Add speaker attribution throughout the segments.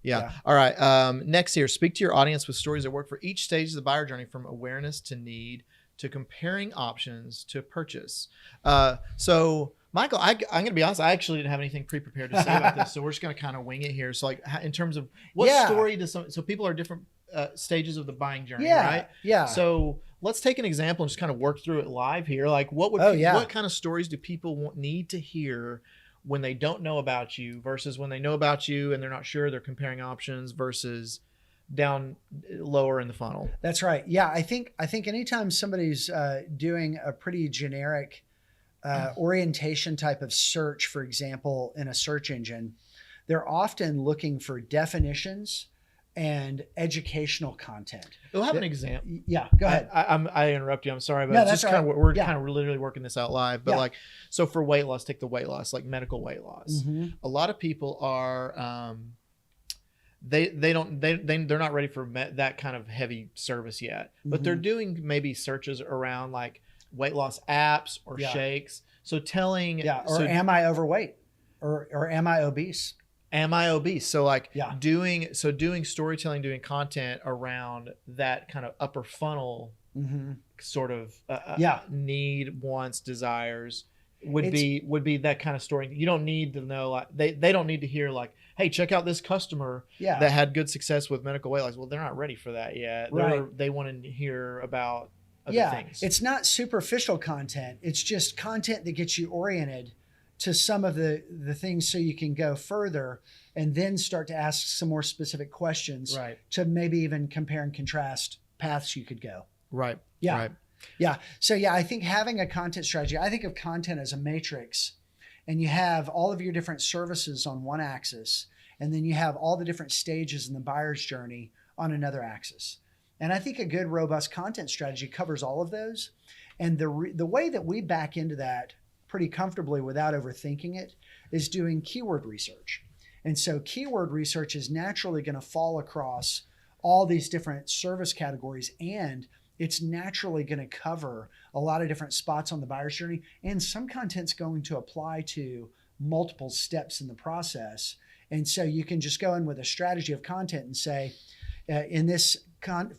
Speaker 1: Yeah. All right. Next here, speak to your audience with stories that work for each stage of the buyer journey, from awareness to need to comparing options to purchase. So Michael, I'm going to be honest. I actually didn't have anything pre-prepared to say about this. So we're just going to kind of wing it here. So like in terms of what story does so people are different stages of the buying journey, right?
Speaker 2: Yeah.
Speaker 1: So let's take an example and just kind of work through it live here. Like what kind of stories do people need to hear when they don't know about you versus when they know about you and they're not sure, they're comparing options versus down lower in the funnel?
Speaker 2: That's right. Yeah. I think anytime somebody's doing a pretty generic orientation type of search, for example, in a search engine, they're often looking for definitions and educational content.
Speaker 1: We'll have an example.
Speaker 2: Yeah, go ahead.
Speaker 1: I interrupt you. I'm sorry, but
Speaker 2: no,
Speaker 1: it's just kind of we're
Speaker 2: yeah.
Speaker 1: kind of literally working this out live. But like, so for weight loss, take the weight loss, like medical weight loss.
Speaker 2: Mm-hmm.
Speaker 1: A lot of people are they're not ready for that kind of heavy service yet, but they're doing maybe searches around like weight loss apps or shakes. So
Speaker 2: am I overweight or am I obese?
Speaker 1: Am I obese? So like doing storytelling, doing content around that kind of upper funnel sort of need, wants, desires would be that kind of story. You don't need to know, like they don't need to hear like, hey, check out this customer that had good success with medical weight loss. Well, they're not ready for that yet.
Speaker 2: Right.
Speaker 1: They want to hear about other things.
Speaker 2: It's not superficial content. It's just content that gets you oriented to some of the things so you can go further and then start to ask some more specific questions to maybe even compare and contrast paths you could go.
Speaker 1: Right.
Speaker 2: Yeah.
Speaker 1: Right.
Speaker 2: Yeah. So I think having a content strategy, I think of content as a matrix, and you have all of your different services on one axis, and then you have all the different stages in the buyer's journey on another axis. And I think a good, robust content strategy covers all of those. And the way that we back into that pretty comfortably without overthinking it is doing keyword research. And so keyword research is naturally going to fall across all these different service categories, and it's naturally going to cover a lot of different spots on the buyer's journey. And some content's going to apply to multiple steps in the process. And so you can just go in with a strategy of content and say, in this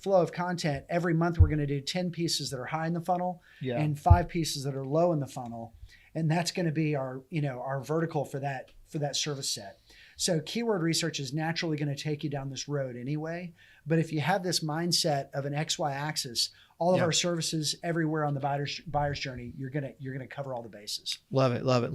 Speaker 2: flow of content, every month we're going to do 10 pieces that are high in the funnel and 5 pieces that are low in the funnel. And that's going to be our vertical for that service set. So keyword research is naturally going to take you down this road anyway. But if you have this mindset of an XY axis, all of our services everywhere on the buyer's journey, you're gonna cover all the bases.
Speaker 1: Love it. Love it.